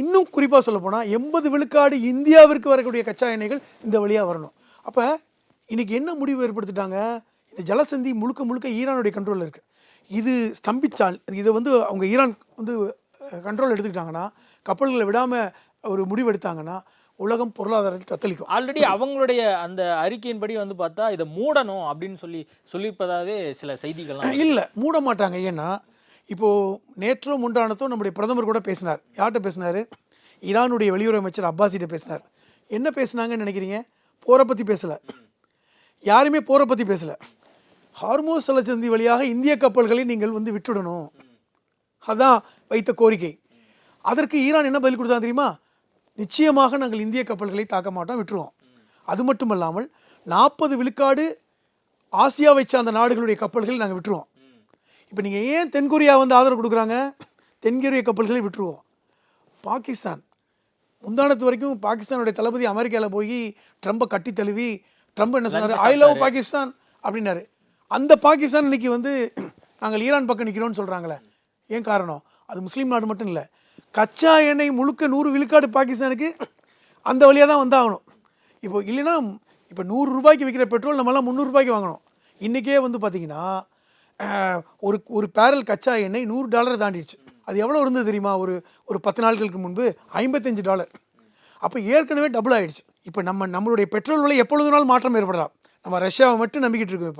இன்னும் குறிப்பாக சொல்லப்போனால் 80 விழுக்காடு இந்தியாவிற்கு வரக்கூடிய கச்சா எண்ணெய்கள் இந்த வழியாக வரணும். அப்போ இன்றைக்கி என்ன முடிவு ஏற்படுத்திட்டாங்க? இந்த ஜலசந்தி முழுக்க ஈரானுடைய கண்ட்ரோலில் இருக்குது. இது ஸ்தம்பிச்சால், இதை வந்து அவங்க ஈரான் வந்து கண்ட்ரோல் எடுத்துக்கிட்டாங்கன்னா, கப்பல்களை விடாமல் ஒரு முடிவு எடுத்தாங்கன்னா உலகம் பொருளாதாரத்தை தத்தளிக்கும். ஆல்ரெடி அவங்களுடைய அந்த அறிக்கையின்படி வந்து பார்த்தா இதை மூடணும் அப்படின்னு சொல்லியிருப்பதாகவே சில செய்திகள்லாம் இல்லை, மூட மாட்டாங்க. ஏன்னா இப்போது நேற்றோ முண்டானத்தோ நம்முடைய பிரதமர் கூட பேசினார். யார்கிட்ட பேசினார்? ஈரானுடைய வெளியுறவு அமைச்சர் அப்பாஸிட்ட பேசினார். என்ன பேசுனாங்கன்னு நினைக்கிறீங்க? போரை பற்றி பேசலை, யாருமே போரை பற்றி பேசலை. ஹார்மோஸ் ஜலசந்தி வழியாக இந்திய கப்பல்களை நீங்கள் வந்து விட்டுடணும், அதான் வைத்த கோரிக்கை. அதற்கு ஈரான் என்ன பதில் கொடுத்தா தெரியுமா? நிச்சயமாக நாங்கள் இந்திய கப்பல்களை தாக்க மாட்டோம், விட்டுருவோம். அது மட்டுமல்லாமல் 40 விழுக்காடு ஆசியாவை சார்ந்த நாடுகளுடைய கப்பல்களை நாங்கள் விட்டுருவோம். இப்போ நீங்கள் ஏன் தென்கொரியா வந்து ஆதரவு கொடுக்குறாங்க? தென்கொரிய கப்பல்களை விட்டுருவோம். பாகிஸ்தான் முந்தானத்து வரைக்கும் பாகிஸ்தானுடைய தளபதி அமெரிக்காவில் போய் ட்ரம்பை கட்டி தழுவி, ட்ரம்ப் என்ன சொன்னார்? ஐ லவ் பாகிஸ்தான் அப்படின்னாரு. அந்த பாகிஸ்தான் இன்னைக்கு வந்து நாங்கள் ஈரான் பக்கம் நிற்கிறோன்னு சொல்கிறாங்களே, ஏன் காரணம்? அது முஸ்லீம் நாடு மட்டும் இல்லை, கச்சா எண்ணெய் முழுக்க 100 விழுக்காடு பாகிஸ்தானுக்கு அந்த வழியாக தான் வந்தாகணும். இப்போ இல்லைன்னா இப்போ 100 ரூபாய்க்கு விற்கிற பெட்ரோல் நம்மளாம் 300 ரூபாய்க்கு வாங்கணும். இன்றைக்கே வந்து பார்த்திங்கன்னா ஒரு பேரல் கச்சா எண்ணெய் $100 தாண்டிடுச்சு. அது எவ்வளோ இருந்தது தெரியுமா? ஒரு 10 நாட்களுக்கு முன்பு $55. அப்போ ஏற்கனவே டபுள் ஆகிடுச்சு. இப்போ நம்மளுடைய பெட்ரோல் விலை எப்பொழுதுனாலும் மாற்றம் ஏற்படலாம். நம்ம ரஷ்யாவை மட்டும் நம்பிக்கிட்டு இருக்கோம்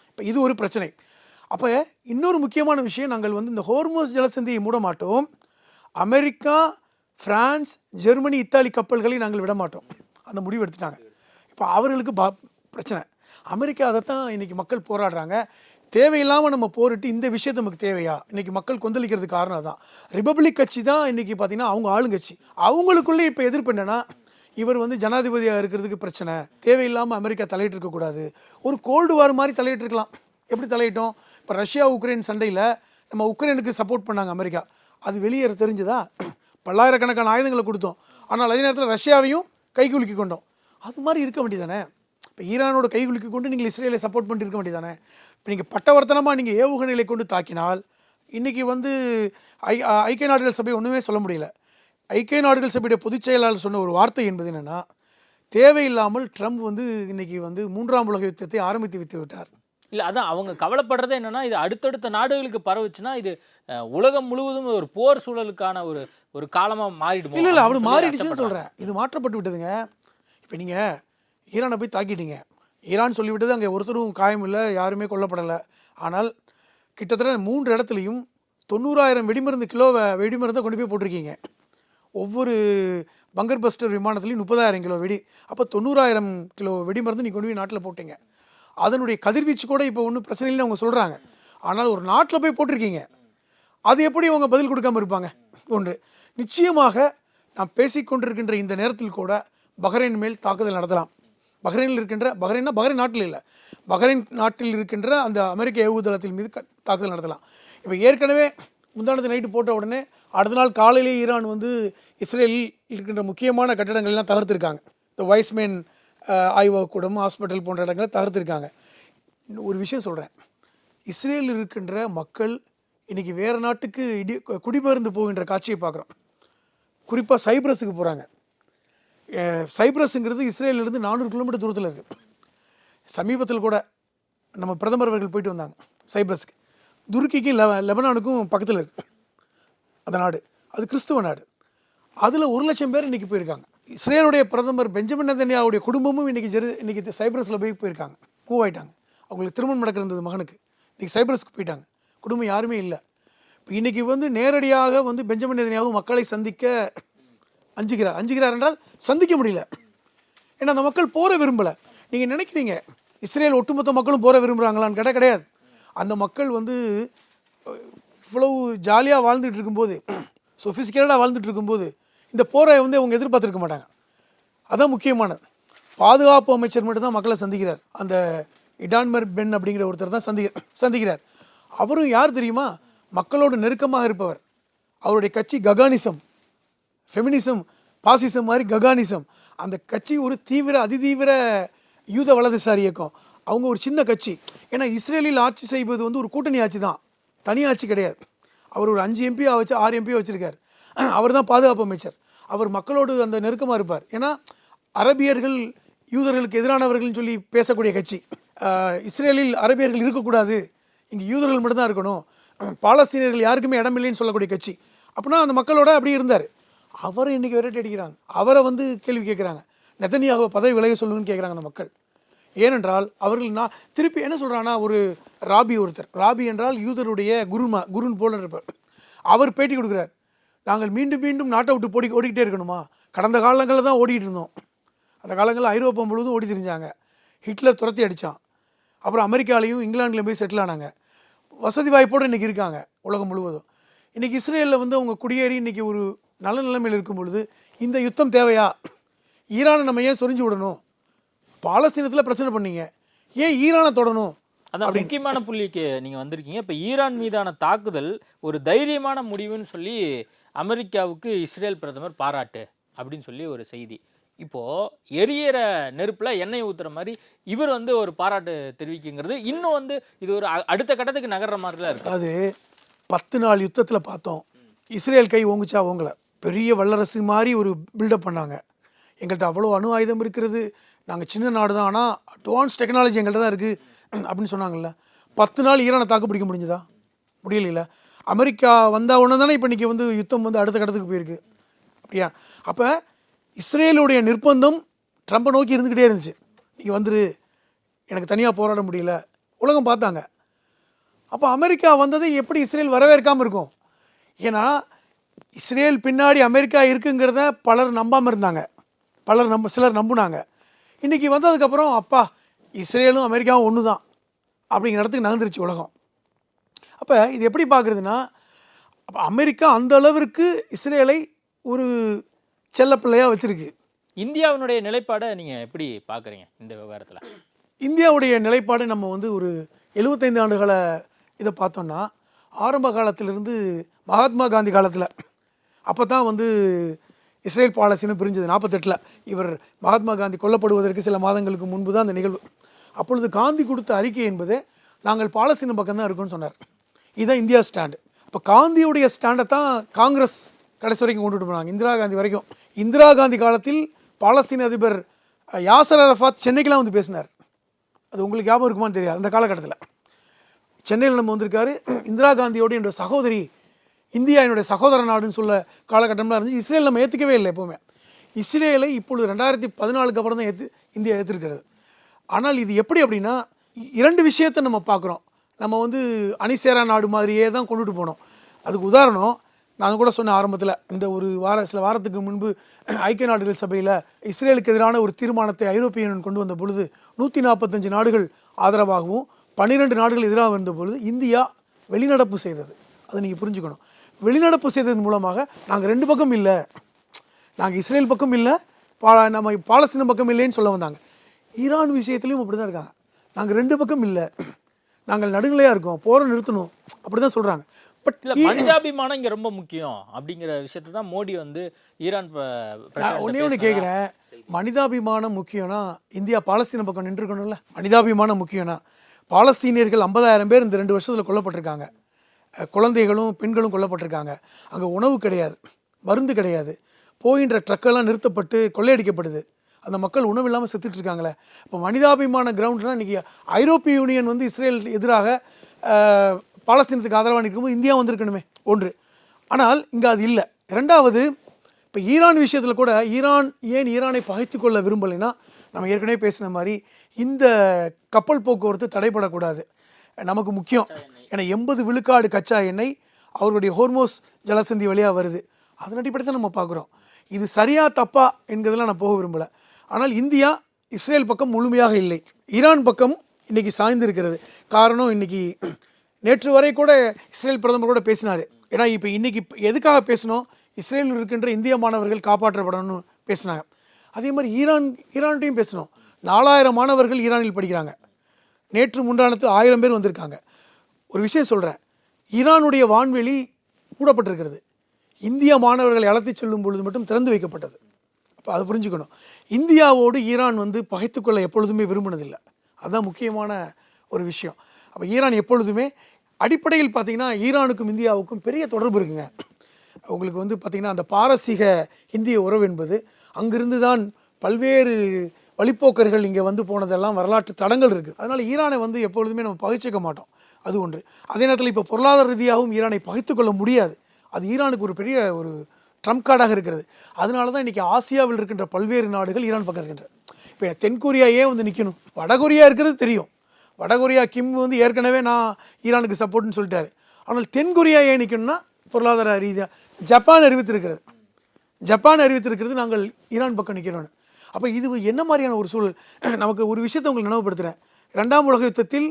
இப்போ இது ஒரு பிரச்சனை. அப்போ இன்னொரு முக்கியமான விஷயம், நாங்கள் வந்து இந்த ஹோர்மோஸ் ஜலசந்தியை மூட மாட்டோம். அமெரிக்கா, பிரான்ஸ், ஜெர்மனி, இத்தாலி கப்பல்களை நாங்கள் விட மாட்டோம். அந்த முடிவு எடுத்துட்டாங்க. இப்போ அவர்களுக்கு பிரச்சனை. அமெரிக்கா அதைத்தான் இன்றைக்கி மக்கள் போராடுறாங்க. தேவையில்லாமல் நம்ம போரிட்டு இந்த விஷயத்தை நமக்கு தேவையா? இன்றைக்கி மக்கள் கொந்தளிக்கிறதுக்கு காரணம் தான் ரிபப்ளிக் கட்சி தான். இன்றைக்கி பார்த்திங்கன்னா அவங்க ஆளுங்கட்சி, அவங்களுக்குள்ளே இப்போ எதிர்ப்பு என்னென்னா, இவர் வந்து ஜனாதிபதியாக இருக்கிறதுக்கு பிரச்சனை, தேவையில்லாமல் அமெரிக்கா தலையிட்டு இருக்கக்கூடாது. ஒரு கோல்டு வார் மாதிரி தலையிட்டு இருக்கலாம். எப்படி தலையிட்டோம்? இப்போ ரஷ்யா உக்ரைன் சண்டையில் நம்ம உக்ரைனுக்கு சப்போர்ட் பண்ணாங்க அமெரிக்கா, அது வெளியேற தெரிஞ்சதா? பல்லாயிரக்கணக்கான ஆயுதங்களை கொடுத்தோம், ஆனால் அதே நேரத்தில் ரஷ்யாவையும் கைகுலுக்கி கொண்டோம். அது மாதிரி இருக்க வேண்டியதானே? இப்போ ஈரானோட கைகுலுக்கி கொண்டு நீங்கள் இஸ்ரேலை சப்போர்ட் பண்ணிட்டு இருக்க வேண்டியதானே? இப்போ நீங்கள் பட்டவர்த்தனமாக நீங்கள் ஏவுகணைகளை கொண்டு தாக்கினால் இன்றைக்கி வந்து ஐக்கிய நாடுகள் சபை ஒன்றுமே சொல்ல முடியல. ஐக்கிய நாடுகள் சபையுடைய பொதுச் செயலாளர் சொன்ன ஒரு வார்த்தை என்பது என்னென்னா, தேவையில்லாமல் ட்ரம்ப் வந்து இன்றைக்கி வந்து 3ஆம் உலக யுத்தத்தை ஆரம்பித்து விட்டு விட்டார். இல்லை, அதான் அவங்க கவலைப்படுறது என்னென்னா, இது அடுத்தடுத்த நாடுகளுக்கு பரவுச்சுன்னா இது உலகம் முழுவதும் ஒரு போர் சூழலுக்கான ஒரு காலமாக மாறிடுமோ? இல்லை அப்படி மாறிடுச்சுன்னு சொல்கிறேன். இது மாற்றப்பட்டு விட்டதுங்க. இப்போ நீங்கள் ஈரானை போய் தாக்கிட்டீங்க, ஈரான் சொல்லிவிட்டது அங்கே ஒருத்தரும் காயம் இல்லை, யாருமே கொல்லப்படலை. ஆனால் கிட்டத்தட்ட 3 இடத்துலையும் 90,000 வெடிமருந்தை கொண்டு போய் போட்டிருக்கீங்க. ஒவ்வொரு பங்கர் பஸ்டர் விமானத்துலேயும் 30,000 கிலோ வெடி. அப்போ 90,000 கிலோ வெடிமருந்து நீ கொண்டு போய் நாட்டில் போட்டீங்க. அதனுடைய கதிர்வீச்சு கூட இப்போ ஒன்றும் பிரச்சனை இல்லைன்னு அவங்க சொல்கிறாங்க. ஆனால் ஒரு நாட்டில் போய் போட்டிருக்கீங்க, அது எப்படி அவங்க பதில் கொடுக்காமல் இருப்பாங்க? ஒன்று. நிச்சயமாக நாம் பேசிக்கொண்டிருக்கின்ற இந்த நேரத்தில் கூட பஹ்ரைன் மேல் தாக்குதல் நடத்தலாம். பஹ்ரைன் நாட்டில் இல்லை, பஹ்ரைன் நாட்டில் இருக்கின்ற அந்த அமெரிக்க ஏவுதளத்தின் மீது தாக்குதல் நடத்தலாம். இப்போ ஏற்கனவே முந்தானத்து நைட்டு போட்ட உடனே அடுத்த நாள் காலையிலே ஈரான் வந்து இஸ்ரேலில் இருக்கின்ற முக்கியமான கட்டடங்கள்லாம் தகர்த்துருக்காங்க. இந்த வைஸ்மேன் ஆய்வகக்கூடம், ஹாஸ்பிட்டல் போன்ற இடங்களை தகர்த்துருக்காங்க. ஒரு விஷயம் சொல்கிறேன், இஸ்ரேலில் இருக்கின்ற மக்கள் இன்றைக்கி வேறு நாட்டுக்கு குடிபெயர்ந்து போகின்ற காட்சியை பார்க்குறோம். குறிப்பாக சைப்ரஸுக்கு போகிறாங்க. சைப்ரஸுங்கிறது இஸ்ரேலிருந்து 400 கிலோமீட்டர் தூரத்தில் இருக்குது. சமீபத்தில் கூட நம்ம பிரதமர் அவர்கள் போயிட்டு வந்தாங்க சைப்ரஸுக்கு. துருக்கிக்கும் லெபனானுக்கும் பக்கத்தில் இருக்குது அந்த நாடு. அது கிறிஸ்துவ நாடு. அதில் 1,00,000 பேர் இன்றைக்கி போயிருக்காங்க. இஸ்ரேலுடைய பிரதமர் பெஞ்சமின் நெதன்யாவுடைய குடும்பமும் இன்றைக்கி சைப்ரஸில் போயிருக்காங்க, மூவ் ஆகிட்டாங்க. அவங்களுக்கு திருமணம் நடக்கிறது மகனுக்கு, இன்றைக்கி சைப்ரஸுக்கு போயிட்டாங்க. குடும்பம் யாருமே இல்லை. இப்போ இன்றைக்கி வந்து நேரடியாக வந்து பெஞ்சமின் நெதன்யாவு மக்களை சந்திக்க அஞ்சுகிறார் என்றால் சந்திக்க முடியல. ஏன்னா அந்த மக்கள் போற விரும்பலை. நீங்கள் நினைக்கிறீங்க இஸ்ரேல் ஒட்டுமொத்த மக்களும் போற விரும்புகிறாங்களான்னு கேட்டால் கிடையாது. அந்த மக்கள் வந்து இவ்வளவு ஜாலியாக வாழ்ந்துட்டு இருக்கும்போது, சொஃபிஸ்டிகேட்டடாக வாழ்ந்துட்டு இருக்கும்போது இந்த போரை வந்து அவங்க எதிர்பார்த்துருக்க மாட்டாங்க. அதான் முக்கியமானது. பாதுகாப்பு அமைச்சர் மட்டும்தான் மக்களை சந்திக்கிறார். அந்த இடான்மர் பென் அப்படிங்கிற ஒருத்தர் தான் சந்திக்கிறார். அவரும் யார் தெரியுமா? மக்களோடு நெருக்கமாக இருப்பவர். அவருடைய கட்சி ககானிசம், ஃபெமினிசம், பாசிசம் மாதிரி ககானிசம். அந்த கட்சி ஒரு அதிதீவிர யூத வலதுசாரி இயக்கம். அவங்க ஒரு சின்ன கட்சி. ஏன்னா இஸ்ரேலில் ஆட்சி செய்வது வந்து ஒரு கூட்டணி ஆட்சி தான், தனி ஆட்சி கிடையாது. அவர் ஒரு 5 MP வச்சு 6 MP வச்சுருக்கார். அவர் தான் பாதுகாப்பு அமைச்சர். அவர் மக்களோடு அந்த நெருக்கமாக இருப்பார். ஏன்னா அரபியர்கள் யூதர்களுக்கு எதிரானவர்கள்னு சொல்லி பேசக்கூடிய கட்சி. இஸ்ரேலில் அரபியர்கள் இருக்கக்கூடாது, இங்கே யூதர்கள் மட்டும்தான் இருக்கணும், பாலஸ்தீனியர்கள் யாருக்குமே இடமில்லைன்னு சொல்லக்கூடிய கட்சி. அப்படின்னா அந்த மக்களோட அப்படி இருந்தார். அவரை இன்றைக்கி விரட்டி அடிக்கிறாங்க. அவரை வந்து கேள்வி கேட்குறாங்க, நெதன்யாவை பதவி விலக சொல்லுன்னு கேட்குறாங்க அந்த மக்கள். ஏனென்றால் அவர்கள் நான் திருப்பி என்ன சொல்கிறாங்கன்னா, ஒரு ராபி என்றால் யூதருடைய குருன் போல இருப்பார். அவர் பேட்டி கொடுக்குறார், நாங்கள் மீண்டும் மீண்டும் நாட்டை விட்டு ஓடிக்கிட்டே இருக்கணுமா? கடந்த காலங்களில் தான் ஓடிக்கிட்டு இருந்தோம். அந்த காலங்களில் ஐரோப்பா முழுவதும் ஓடி தெரிஞ்சாங்க. ஹிட்லர் துரத்தி அடித்தான். அப்புறம் அமெரிக்காலையும் இங்கிலாந்துலையும் போய் செட்டில் ஆனாங்க. வசதி வாய்ப்போடு இன்றைக்கி இருக்காங்க உலகம் முழுவதும். இன்றைக்கி இஸ்ரேலில் வந்து அவங்க குடியேறி இன்றைக்கி ஒரு நல்ல நிலைமையில் இருக்கும் பொழுது இந்த யுத்தம் தேவையா? ஈரானை நம்ம ஏன் சொரிஞ்சு விடணும்? பாலஸ்தீனத்தில் பிரச்சனை பண்ணீங்க, ஏன் ஈரானை தொடணும்? அதான் முக்கியமான புள்ளிக்கு நீங்கள் வந்திருக்கீங்க. இப்போ ஈரான் மீதான தாக்குதல் ஒரு தைரியமான முடிவுன்னு சொல்லி அமெரிக்காவுக்கு இஸ்ரேல் பிரதமர் பாராட்டு அப்படின்னு சொல்லி ஒரு செய்தி. இப்போது எரியற நெருப்பில் எண்ணெய் ஊற்றுற மாதிரி இவர் வந்து ஒரு பாராட்டு தெரிவிக்குங்கிறது இன்னும் வந்து இது ஒரு அடுத்த கட்டத்துக்கு நகர்ற மாதிரிலாம் இருக்குது. அது 10 நாள் யுத்தத்தில் பார்த்தோம். இஸ்ரேல் கை ஓங்குச்சா ஓங்கலை. பெரிய வல்லரசு மாதிரி ஒரு பில்டப் பண்ணாங்க. எங்கள்கிட்ட அவ்வளோ அணு ஆயுதம் இருக்கிறது, நாங்கள் சின்ன நாடு தான், ஆனால் அட்வான்ஸ் டெக்னாலஜி எங்கள்கிட்ட தான் இருக்குது அப்படின்னு சொன்னாங்கல்ல. 10 நாள் ஈரானை தாக்கு பிடிக்க முடிஞ்சுதா? முடியல. அமெரிக்கா வந்தால் ஒன்று தானே இப்போ இன்றைக்கி வந்து யுத்தம் வந்து அடுத்த கட்டத்துக்கு போயிருக்கு. அப்படியா? அப்போ இஸ்ரேலுடைய நிர்பந்தம் ட்ரம்பை நோக்கி இருந்துக்கிட்டே இருந்துச்சு. நீங்கள் வந்துரு, எனக்கு தனியாக போராட முடியல, உலகம் பார்த்தாங்க. அப்போ அமெரிக்கா வந்ததை எப்படி இஸ்ரேல் வரவேற்காமல் இருக்கும்? ஏன்னா இஸ்ரேல் பின்னாடி அமெரிக்கா இருக்குங்கிறத பலர் நம்பாமல் இருந்தாங்க, சிலர் நம்பினாங்க. இன்றைக்கி வந்ததுக்கப்புறம் அப்பா இஸ்ரேலும் அமெரிக்காவும் ஒன்று தான் அப்படிங்கிற இடத்துக்கு நகர்ந்துருச்சு உலகம். அப்போ இது எப்படி பார்க்குறதுன்னா, அப்போ அமெரிக்கா அந்த அளவிற்கு இஸ்ரேலை ஒரு செல்லப்பிள்ளையாக வச்சுருக்கு. இந்தியாவினுடைய நிலைப்பாடை நீங்கள் எப்படி பார்க்குறீங்க இந்த விவகாரத்தில்? இந்தியாவுடைய நிலைப்பாடு நம்ம வந்து ஒரு 75 ஆண்டுகள இதை பார்த்தோம்னா, ஆரம்ப காலத்திலிருந்து மகாத்மா காந்தி காலத்தில் அப்போ தான் வந்து இஸ்ரேல் பாலஸ்தீனம் பிரிஞ்சது 48. இவர் மகாத்மா காந்தி கொல்லப்படுவதற்கு சில மாதங்களுக்கு முன்பு தான் அந்த நிகழ்வு. அப்பொழுது காந்தி கொடுத்த அறிக்கை என்பது நாங்கள் பாலஸ்தீனம் பக்கம் தான் இருக்கோம்னு சொன்னார். இதுதான் இந்தியா ஸ்டாண்டு. இப்போ காந்தியுடைய ஸ்டாண்டை தான் காங்கிரஸ் கடைசி வரைக்கும் கொண்டுட்டு போனாங்க, இந்திரா காந்தி வரைக்கும். இந்திரா காந்தி காலத்தில் பாலஸ்தீன அதிபர் யாசர் அரஃபாத் சென்னைக்கெலாம் வந்து பேசினார். அது உங்களுக்கு ஞாபகம் இருக்குமான்னு தெரியாது. அந்த காலகட்டத்தில் சென்னையில் நம்ம வந்திருக்காரு. இந்திரா காந்தியோட என்னோட சகோதரி, இந்தியா என்னுடைய சகோதர நாடுன்னு சொல்ல காலகட்டம்லாம் இருந்துச்சு. இஸ்ரேல் நம்ம ஏற்றுக்கவே இல்லை எப்போவுமே. இஸ்ரேலை இப்பொழுது 2014 அப்புறம் தான் இந்தியா ஏற்றிருக்கிறது. ஆனால் இது எப்படி அப்படின்னா, 2 விஷயத்தை நம்ம பார்க்குறோம். நம்ம வந்து அணிசேரா நாடு மாதிரியே தான் கொண்டுட்டு போனோம். அதுக்கு உதாரணம் நான் கூட சொன்ன ஆரம்பத்தில், இந்த ஒரு சில வாரத்துக்கு முன்பு ஐக்கிய நாடுகள் சபையில் இஸ்ரேலுக்கு எதிரான ஒரு தீர்மானத்தை ஐரோப்பிய யூனியன் கொண்டு வந்த பொழுது 145 நாடுகள் ஆதரவாகவும் 12 நாடுகள் எதிராக இருந்த பொழுது இந்தியா வெளிநடப்பு செய்தது. அதை நீங்கள் புரிஞ்சுக்கணும். வெளிநடப்பு செய்ததன் மூலமாக நாங்கள் 2 பக்கம் இல்லை, நாங்கள் இஸ்ரேல் பக்கம் இல்லை, நம்ம பாலஸ்தீனம் பக்கம் இல்லைன்னு சொல்ல வந்தாங்க. ஈரான் விஷயத்துலையும் அப்படி தான் இருக்காங்க. நாங்கள் 2 பக்கம் இல்லை, நாங்கள் நடுநிலையாக இருக்கோம், போரை நிறுத்தணும், அப்படி தான் சொல்கிறாங்க. பட் இல்லை, மனிதாபிமானம் இங்கே ரொம்ப முக்கியம் அப்படிங்கிற விஷயத்தை தான் மோடி வந்து ஈரான் ஒன்று கேட்குறேன். மனிதாபிமானம் முக்கியம்னா இந்தியா பாலஸ்தீன பக்கம் நின்றுக்கணும்ல. மனிதாபிமானம் முக்கியம்னா பாலஸ்தீனியர்கள் 50,000 பேர் இந்த 2 வருஷத்தில் கொல்லப்பட்டிருக்காங்க. குழந்தைகளும் பெண்களும் கொல்லப்பட்டிருக்காங்க. அங்கே உணவு கிடையாது, மருந்து கிடையாது, போகின்ற ட்ரக்கெல்லாம் நிறுத்தப்பட்டு கொள்ளையடிக்கப்படுது. அந்த மக்கள் உணவு இல்லாமல் செத்துட்டு இருக்காங்களே. இப்போ மனிதாபிமான கிரவுண்ட்னால் இன்றைக்கி ஐரோப்பிய யூனியன் வந்து இஸ்ரேல் எதிராக பாலஸ்தீனத்துக்கு ஆதரவாக நிற்கும்போது இந்தியா வந்திருக்கணுமே ஒன்று. ஆனால் இங்கே அது இல்லை. 2வது, இப்போ ஈரான் விஷயத்தில் கூட ஈரானை பகைத்து கொள்ள விரும்பலைன்னா, நம்ம ஏற்கனவே பேசின மாதிரி இந்த கப்பல் போக்குவரத்து தடைப்படக்கூடாது, நமக்கு முக்கியம். ஏன்னா 80 விழுக்காடு கச்சா எண்ணெய் அவர்களுடைய ஹோர்மோஸ் ஜலசந்தி வழியாக வருது. அதன் அடிப்படையில் நம்ம பார்க்குறோம். இது சரியா தப்பா என்கிறதெல்லாம் நான் போக விரும்பலை. ஆனால் இந்தியா இஸ்ரேல் பக்கம் முழுமையாக இல்லை, ஈரான் பக்கம் இன்றைக்கி சாய்ந்திருக்கிறது. காரணம், இன்றைக்கி நேற்று வரை கூட இஸ்ரேல் பிரதமர் கூட பேசினார். ஏன்னா இப்போ இன்றைக்கி எதுக்காக பேசணும், இஸ்ரேலில் இருக்கின்ற இந்திய மாணவர்கள் காப்பாற்றப்படணும்னு பேசினாங்க. அதே மாதிரி ஈரான்கிட்டையும் பேசணும். 4000 மாணவர்கள் ஈரானில் படிக்கிறாங்க. நேற்று முந்தானத்து 1000 பேர் வந்திருக்காங்க. ஒரு விஷயம் சொல்கிறேன், ஈரானுடைய வான்வெளி மூடப்பட்டிருக்கிறது, இந்திய மாணவர்களை அழைத்து செல்லும் பொழுது மட்டும் திறந்து வைக்கப்பட்டது. அப்போ அதை புரிஞ்சுக்கணும். இந்தியாவோடு ஈரான் வந்து பகைத்துக்கொள்ள எப்பொழுதுமே விரும்பினதில்லை. அதுதான் முக்கியமான ஒரு விஷயம். அப்போ ஈரான் எப்பொழுதுமே அடிப்படையில் பார்த்திங்கன்னா ஈரானுக்கும் இந்தியாவுக்கும் பெரிய தொடர்பு இருக்குங்க. உங்களுக்கு வந்து பார்த்திங்கன்னா அந்த பாரசீக இந்திய உறவு என்பது அங்கிருந்து தான் பல்வேறு வழிப்போக்கர்கள் இங்கே வந்து போனதெல்லாம் வரலாற்று தடங்கள் இருக்குது. அதனால் ஈரானை வந்து எப்பொழுதுமே நம்ம பகைச்சிக்க மாட்டோம், அது ஒன்று. அதே நேரத்தில் இப்போ பொருளாதார ரீதியாகவும் ஈரானை பகைத்து கொள்ள முடியாது. அது ஈரானுக்கு ஒரு பெரிய ஒரு ட்ரம்ப் கார்டாக இருக்கிறது. அதனால தான் இன்றைக்கி ஆசியாவில் இருக்கின்ற பல்வேறு நாடுகள் ஈரான் பக்கம் இருக்கின்றன. இப்போ தென்கொரியா ஏன் வந்து நிற்கணும்? வடகொரியா இருக்கிறது தெரியும். வடகொரியா கிம் வந்து ஏற்கனவே நான் ஈரானுக்கு சப்போர்ட்னு சொல்லிட்டாரு. ஆனால் தென்கொரியா ஏன் நிற்கணும்னா பொருளாதார ரீதியாக ஜப்பான் அறிவித்திருக்கிறது நாங்கள் ஈரான் பக்கம் நிற்கிறோன்னு. அப்போ இது என்ன மாதிரியான ஒரு சூழல்? நமக்கு ஒரு விஷயத்தை உங்களுக்கு நினைவுபடுத்துகிறேன். 2ஆம் உலக யுத்தத்தில்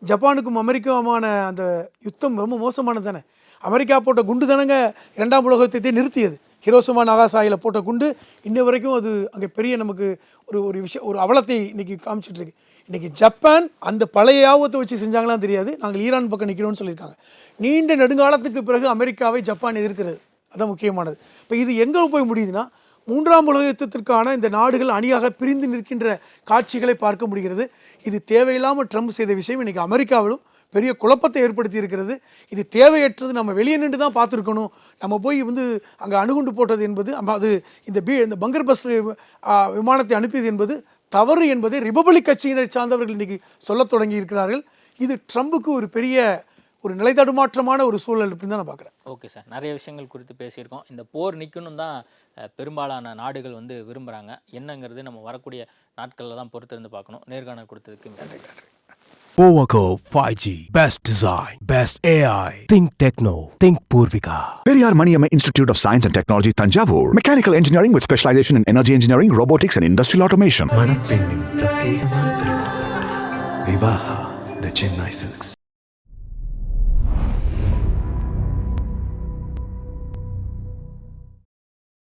ஜப்பானுக்கும் அமெரிக்காவுமான அந்த யுத்தம் ரொம்ப மோசமானது தானே. அமெரிக்கா போட்ட குண்டு தானங்க 2ஆம் உலக யுத்தத்தை நிறுத்தியது. ஹிரோஷிமா நாகாசாகியில் போட்ட குண்டு இன்ன வரைக்கும் அது அங்கே பெரிய நமக்கு ஒரு அவலத்தை இன்றைக்கி காமிச்சிட்டு இருக்கு. இன்றைக்கி ஜப்பான் அந்த பழைய ஆபத்தை வச்சு செஞ்சாங்களாம் தெரியாது, நாங்கள் ஈரான் பக்கம் நிற்கிறோம்னு சொல்லியிருக்காங்க. நீண்ட நெடுங்காலத்துக்கு பிறகு அமெரிக்காவை ஜப்பான் எதிர்க்கிறது, அதுதான் முக்கியமானது. இப்போ இது எங்கே போய் முடியுதுன்னா, 3ஆம் உலக யுத்தத்திற்கான இந்த நாடுகள் அணியாக பிரிந்து நிற்கின்ற காட்சிகளை பார்க்க முடிகிறது. இது தேவையில்லாமல் ட்ரம்ப் செய்த விஷயம் இன்றைக்கி அமெரிக்காவிலும் பெரிய குழப்பத்தை ஏற்படுத்தி இருக்கிறது. இது தேவையற்றது, நம்ம வெளியே நின்று தான் பார்த்துருக்கணும். நம்ம போய் வந்து அங்கே அணுகுண்டு போட்டது என்பது, அது இந்த பங்கர் பஸ்டர் விமானத்தை அனுப்பியது என்பது தவறு என்பதை ரிபப்ளிக் கட்சியினர் சார்ந்தவர்கள் இன்றைக்கி சொல்ல தொடங்கி இருக்கிறார்கள். இது ட்ரம்புக்கு ஒரு பெரிய ஒரு நிலைத்தடுமாற்றமான ஒரு சூழல் அப்படின்னு தான் நான் பார்க்குறேன். ஓகே சார், நிறைய விஷயங்கள் குறித்து பேசியிருக்கோம். இந்த போர் நிற்கணும் தான் பெரும்பாலான நாடுகள் வந்து விரும்புகிறாங்க. என்னங்கிறது நம்ம வரக்கூடிய நாட்களில் தான் பொறுத்திருந்து பார்க்கணும். நேர்காணல் கொடுத்ததுக்கு நன்றி. Powaco 5G. Best design. Best AI. Think Techno. Think Purvika. Periyar Maniamma Institute of Science and Technology, Tanjavur. Mechanical engineering with specialization in energy engineering, robotics and industrial automation. மணப்பெண்ணின் பிரத்யேகமான திருமணம். விவாஹா தி சென்னை சில்க்ஸ்.